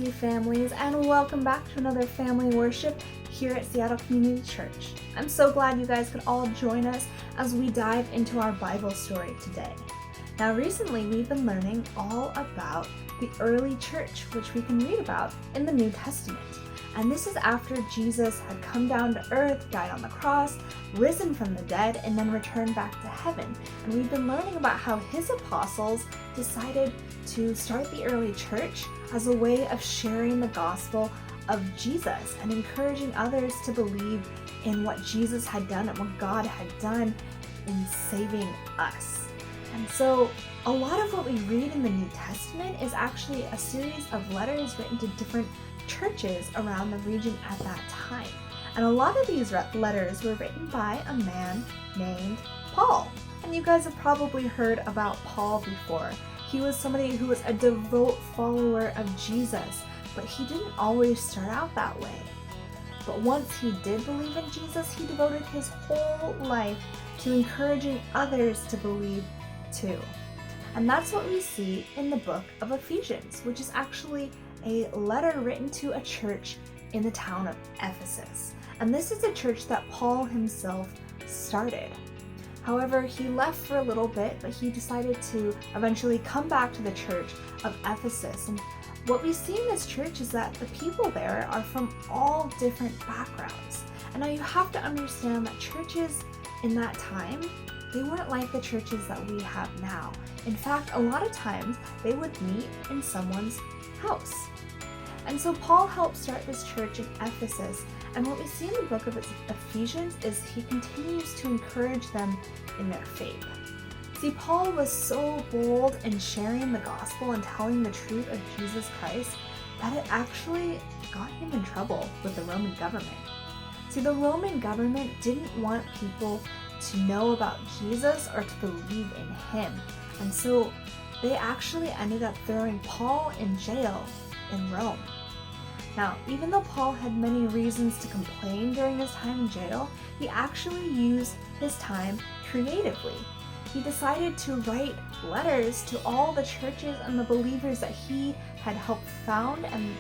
SCC families, and welcome back to another family worship here at Seattle Community Church. I'm so glad you guys could all join us as we dive into our Bible story today. Now recently we've been learning all about the early church, which we can read about in the New Testament. And this is after Jesus had come down to earth, died on the cross, risen from the dead, and then returned back to heaven. And we've been learning about how his apostles decided to start the early church as a way of sharing the gospel of Jesus and encouraging others to believe in what Jesus had done and what God had done in saving us. And so a lot of what we read in the New Testament is actually a series of letters written to different churches around the region at that time. And a lot of these letters were written by a man named Paul. And you guys have probably heard about Paul before. He was somebody who was a devout follower of Jesus, but he didn't always start out that way. But once he did believe in Jesus, he devoted his whole life to encouraging others to believe too. And that's what we see in the book of Ephesians, which is actually a letter written to a church in the town of Ephesus. And this is a church that Paul himself started. However, he left for a little bit, but he decided to eventually come back to the church of Ephesus. And what we see in this church is that the people there are from all different backgrounds. And now you have to understand that churches in that time, they weren't like the churches that we have now. In fact, a lot of times they would meet in someone's house. And so Paul helped start this church in Ephesus, and what we see in the book of Ephesians is he continues to encourage them in their faith. See, Paul was so bold in sharing the gospel and telling the truth of Jesus Christ that it actually got him in trouble with the Roman government. See, the Roman government didn't want people to know about Jesus or to believe in him, and so they actually ended up throwing Paul in jail in Rome. Now, even though Paul had many reasons to complain during his time in jail, he actually used his time creatively. He decided to write letters to all the churches and the believers that he had helped found and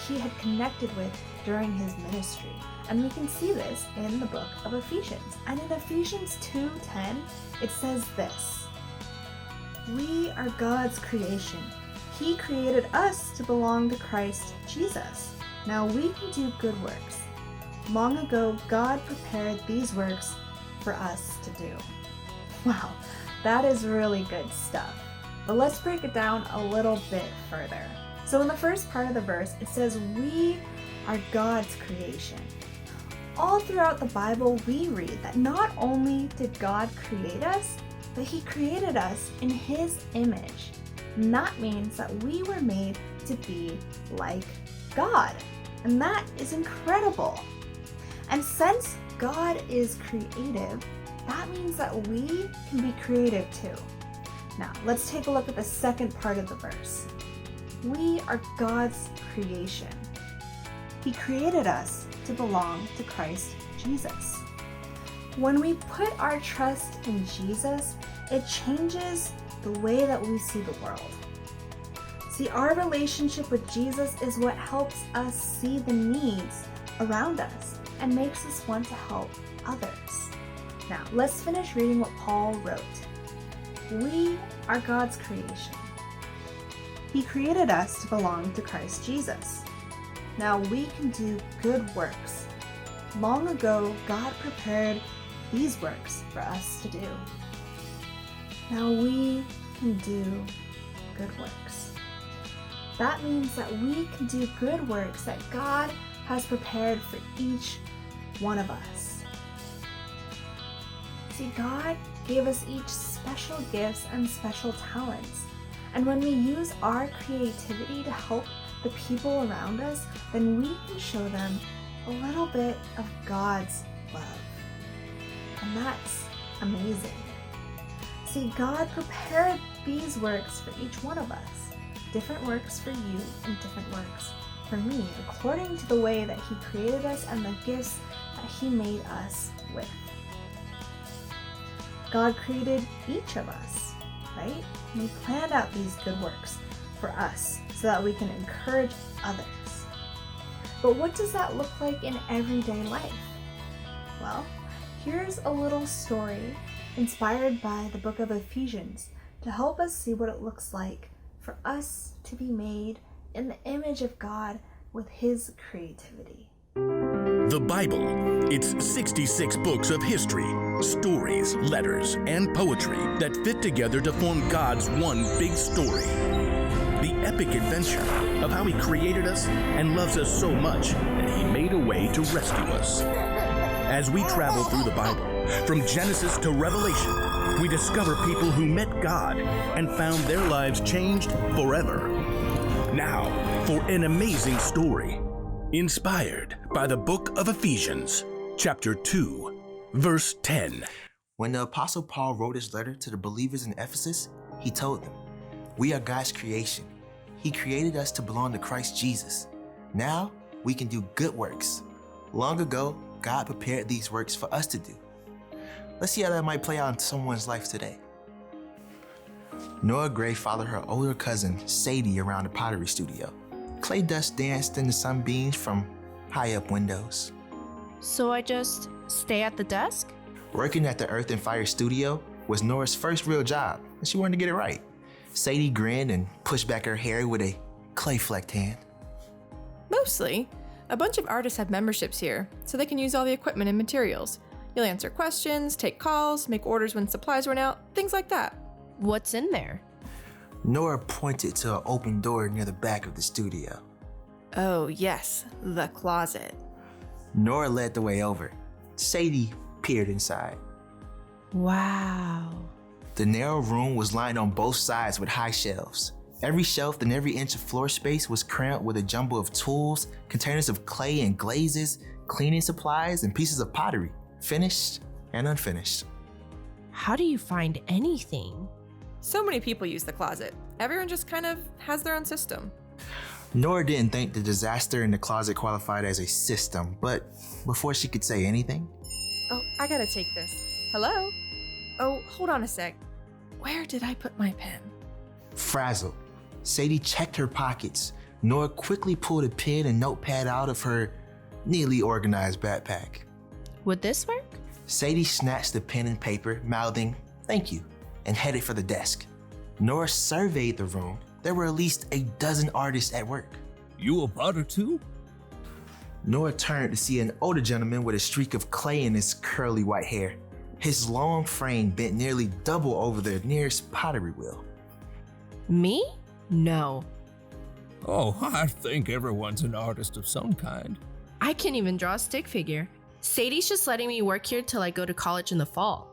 he had connected with during his ministry. And we can see this in the book of Ephesians. And in Ephesians 2:10, it says this: "We are God's creation. He created us to belong to Christ Jesus. Now we can do good works. Long ago, God prepared these works for us to do." Wow, that is really good stuff. But let's break it down a little bit further. So in the first part of the verse, it says, "We are God's creation." All throughout the Bible, we read that not only did God create us, but he created us in his image. And that means that we were made to be like God. And that is incredible. And since God is creative, that means that we can be creative too. Now, let's take a look at the second part of the verse. We are God's creation. He created us to belong to Christ Jesus. When we put our trust in Jesus, it changes the way that we see the world. See, our relationship with Jesus is what helps us see the needs around us and makes us want to help others. Now, let's finish reading what Paul wrote. We are God's creation. He created us to belong to Christ Jesus. Now we can do good works. Long ago, God prepared these works for us to do. Now we can do good works. That means that we can do good works that God has prepared for each one of us. See, God gave us each special gifts and special talents. And when we use our creativity to help the people around us, then we can show them a little bit of God's love. And that's amazing. See, God prepared these works for each one of us. Different works for you and different works for me, according to the way that he created us and the gifts that he made us with. God created each of us, right? And he planned out these good works for us so that we can encourage others. But what does that look like in everyday life? Well, here's a little story inspired by the book of Ephesians to help us see what it looks like for us to be made in the image of God with His creativity. The Bible. It's 66 books of history, stories, letters, and poetry that fit together to form God's one big story. The epic adventure of how He created us and loves us so much that He made a way to rescue us. As we travel through the Bible, from Genesis to Revelation, we discover people who met God and found their lives changed forever. Now, for an amazing story, inspired by the book of Ephesians, chapter 2, verse 10. When the Apostle Paul wrote his letter to the believers in Ephesus, he told them, "We are God's creation. He created us to belong to Christ Jesus. Now we can do good works. Long ago, God prepared these works for us to do." Let's see how that might play out in someone's life today. Nora Gray followed her older cousin, Sadie, around the pottery studio. Clay dust danced in the sunbeams from high up windows. So I just stay at the desk? Working at the Earth and Fire studio was Nora's first real job, and she wanted to get it right. Sadie grinned and pushed back her hair with a clay-flecked hand. Mostly. A bunch of artists have memberships here, so they can use all the equipment and materials. You'll answer questions, take calls, make orders when supplies run out, things like that. What's in there? Nora pointed to an open door near the back of the studio. Oh yes, the closet. Nora led the way over. Sadie peered inside. Wow. The narrow room was lined on both sides with high shelves. Every shelf and every inch of floor space was crammed with a jumble of tools, containers of clay and glazes, cleaning supplies, and pieces of pottery, finished and unfinished. How do you find anything? So many people use the closet. Everyone just kind of has their own system. Nora didn't think the disaster in the closet qualified as a system, but before she could say anything... Oh, I gotta take this. Hello? Oh, hold on a sec. Where did I put my pen? Frazzled, Sadie checked her pockets. Nora quickly pulled a pen and notepad out of her neatly organized backpack. Would this work? Sadie snatched the pen and paper, mouthing, "Thank you," and headed for the desk. Nora surveyed the room. There were at least a dozen artists at work. "You a potter too?" Nora turned to see an older gentleman with a streak of clay in his curly white hair. His long frame bent nearly double over the nearest pottery wheel. Me? No. Oh, I think everyone's an artist of some kind. I can't even draw a stick figure. Sadie's just letting me work here till I go to college in the fall.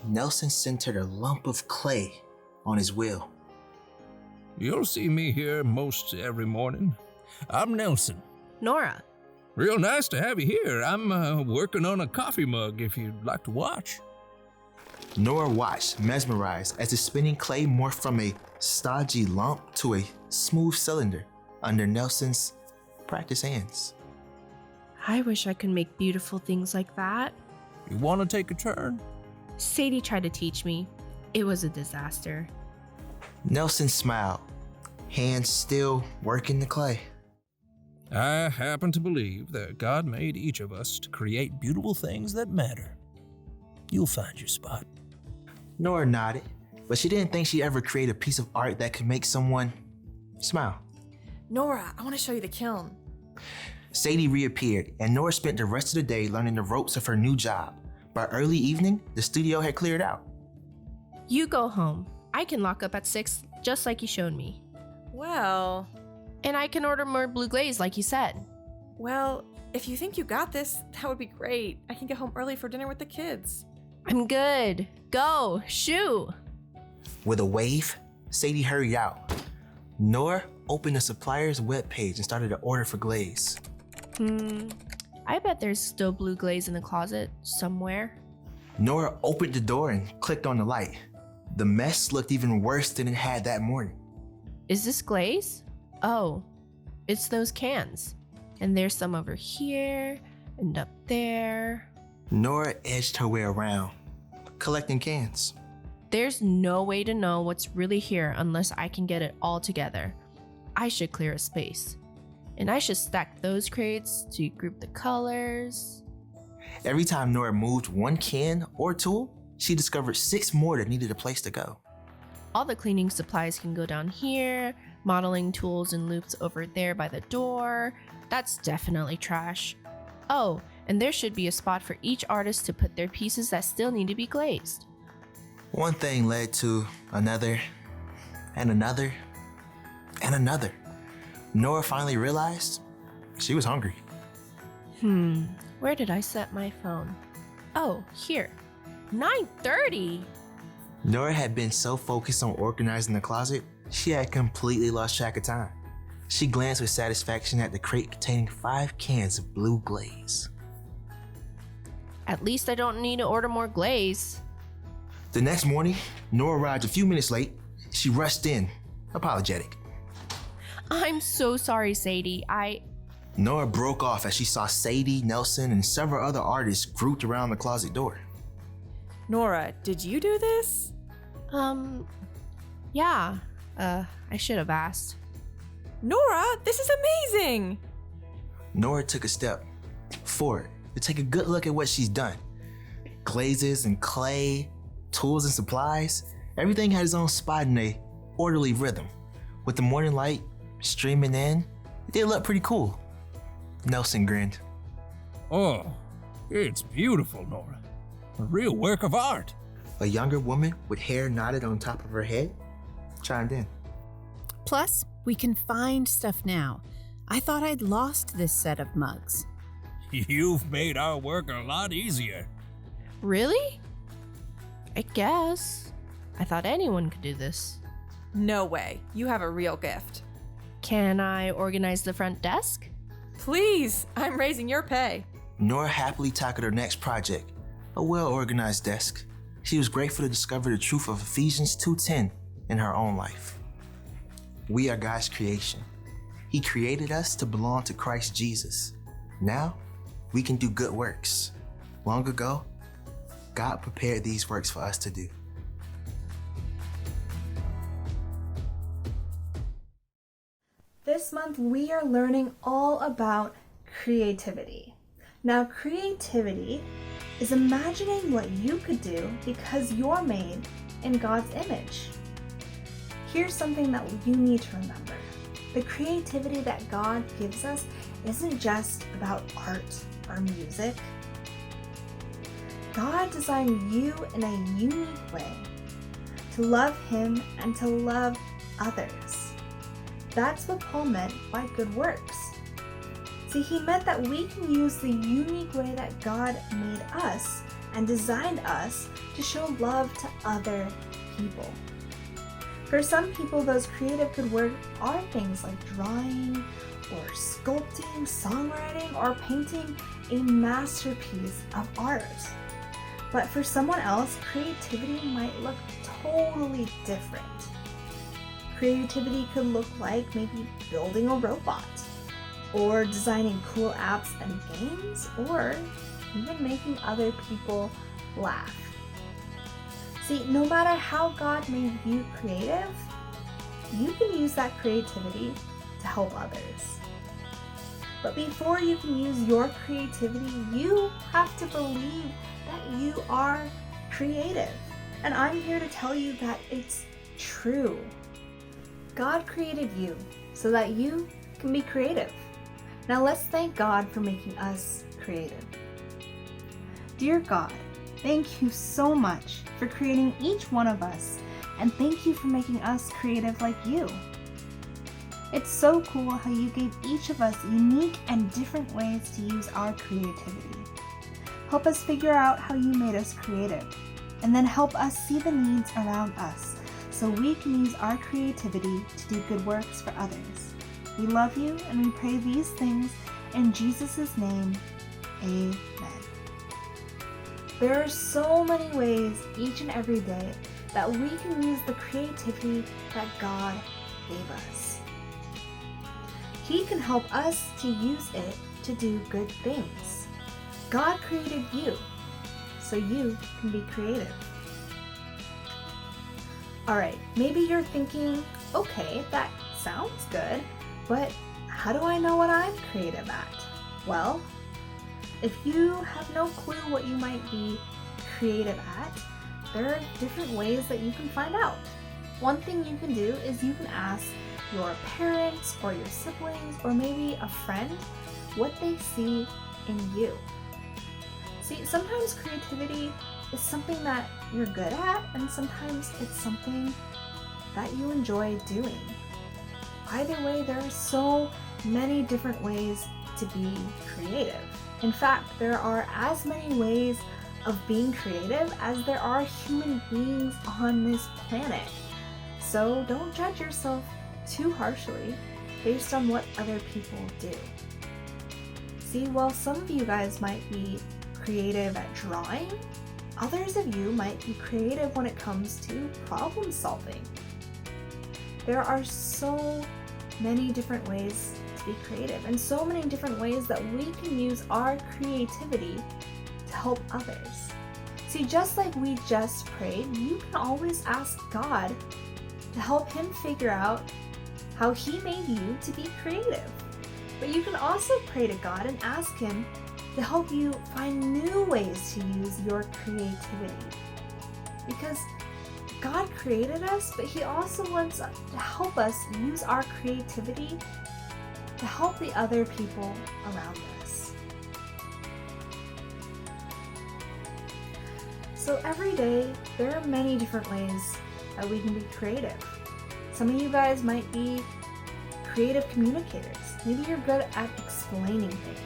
Nelson centered a lump of clay on his wheel. You'll see me here most every morning. I'm Nelson. Nora. Real nice to have you here. I'm working on a coffee mug if you'd like to watch. Nora watched, mesmerized, as the spinning clay morphed from a stodgy lump to a smooth cylinder under Nelson's practiced hands. I wish I could make beautiful things like that. You want to take a turn? Sadie tried to teach me. It was a disaster. Nelson smiled, hands still working the clay. I happen to believe that God made each of us to create beautiful things that matter. You'll find your spot. Nora nodded, but she didn't think she'd ever create a piece of art that could make someone smile. Nora, I want to show you the kiln. Sadie reappeared, and Nora spent the rest of the day learning the ropes of her new job. By early evening, the studio had cleared out. You go home. I can lock up at 6, just like you showed me. Well, And I can order more blue glaze, like you said. if you think you got this, that would be great. I can get home early for dinner with the kids. I'm good. Go, shoo. With a wave, Sadie hurried out. Nora opened the supplier's webpage and started an order for glaze. I bet there's still blue glaze in the closet somewhere. Nora opened the door and clicked on the light. The mess looked even worse than it had that morning. Is this glaze? Oh, it's those cans. And there's some over here and up there. Nora edged her way around, collecting cans. There's no way to know what's really here unless I can get it all together. I should clear a space. And I should stack those crates to group the colors. Every time Nora moved one can or tool, she discovered 6 more that needed a place to go. All the cleaning supplies can go down here, modeling tools and loops over there by the door. That's definitely trash. Oh, and there should be a spot for each artist to put their pieces that still need to be glazed. One thing led to another, and another, and another. Nora finally realized she was hungry. Where did I set my phone? Oh, here. 9:30! Nora had been so focused on organizing the closet, she had completely lost track of time. She glanced with satisfaction at the crate containing 5 cans of blue glaze. At least I don't need to order more glaze. The next morning, Nora arrived a few minutes late. She rushed in, apologetic. I'm so sorry, Sadie. Nora broke off as she saw Sadie, Nelson, and several other artists grouped around the closet door. Nora, did you do this? Yeah. I should have asked. Nora, this is amazing! Nora took a step forward to take a good look at what she's done. Glazes and clay, tools and supplies, everything had its own spot in a orderly rhythm. With the morning light streaming in, it did look pretty cool. Nelson grinned. Oh, it's beautiful, Nora. A real work of art. A younger woman with hair knotted on top of her head chimed in. Plus, we can find stuff now. I thought I'd lost this set of mugs. You've made our work a lot easier. Really? I guess. I thought anyone could do this. No way. You have a real gift. Can I organize the front desk? Please, I'm raising your pay. Nora happily tackled her next project, a well-organized desk. She was grateful to discover the truth of Ephesians 2:10 in her own life. We are God's creation. He created us to belong to Christ Jesus. Now, we can do good works. Long ago, God prepared these works for us to do. This month we are learning all about creativity. Now, creativity is imagining what you could do because you're made in God's image. Here's something that you need to remember. The creativity that God gives us isn't just about art or music. God designed you in a unique way to love Him and to love others. That's what Paul meant by good works. See, he meant that we can use the unique way that God made us and designed us to show love to other people. For some people, those creative good works are things like drawing or sculpting, songwriting, or painting a masterpiece of art. But for someone else, creativity might look totally different. Creativity could look like maybe building a robot, or designing cool apps and games, or even making other people laugh. See, no matter how God made you creative, you can use that creativity to help others. But before you can use your creativity, you have to believe that you are creative. And I'm here to tell you that it's true. God created you so that you can be creative. Now let's thank God for making us creative. Dear God, thank you so much for creating each one of us, and thank you for making us creative like you. It's so cool how you gave each of us unique and different ways to use our creativity. Help us figure out how you made us creative, and then help us see the needs around us so we can use our creativity to do good works for others. We love you, and we pray these things in Jesus' name. Amen. There are so many ways each and every day that we can use the creativity that God gave us. He can help us to use it to do good things. God created you, so you can be creative. Alright, maybe you're thinking, okay, that sounds good, but how do I know what I'm creative at? Well, if you have no clue what you might be creative at, there are different ways that you can find out. One thing you can do is you can ask your parents or your siblings or maybe a friend what they see in you. See, sometimes creativity is something that you're good at, and sometimes it's something that you enjoy doing. Either way, there are so many different ways to be creative. In fact, there are as many ways of being creative as there are human beings on this planet. So don't judge yourself too harshly based on what other people do. See, while some of you guys might be creative at drawing, others of you might be creative when it comes to problem solving. There are so many different ways to be creative and so many different ways that we can use our creativity to help others. See, just like we just prayed, you can always ask God to help him figure out how he made you to be creative. But you can also pray to God and ask him to help you find new ways to use your creativity. Because God created us, but he also wants to help us use our creativity to help the other people around us. So every day, there are many different ways that we can be creative. Some of you guys might be creative communicators. Maybe you're good at explaining things.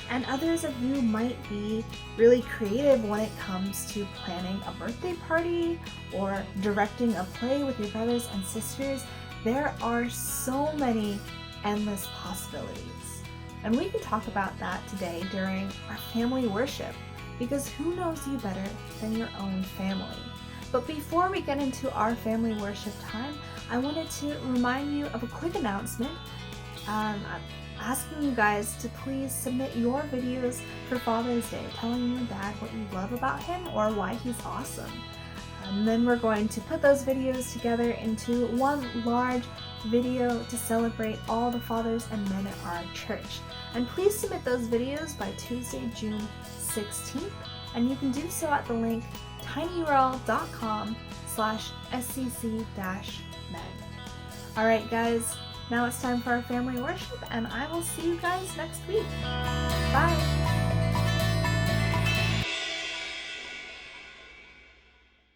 And others of you might be really creative when it comes to planning a birthday party or directing a play with your brothers and sisters. There are so many endless possibilities. And we can talk about that today during our family worship, because who knows you better than your own family? But before we get into our family worship time, I wanted to remind you of a quick announcement. I'm asking you guys to please submit your videos for Father's Day, telling your dad what you love about him or why he's awesome. And then we're going to put those videos together into one large video to celebrate all the fathers and men at our church. And please submit those videos by Tuesday, June 16th, and you can do so at the link tinyurl.com/scc-men. Alright guys, now it's time for our family worship, and I will see you guys next week. Bye!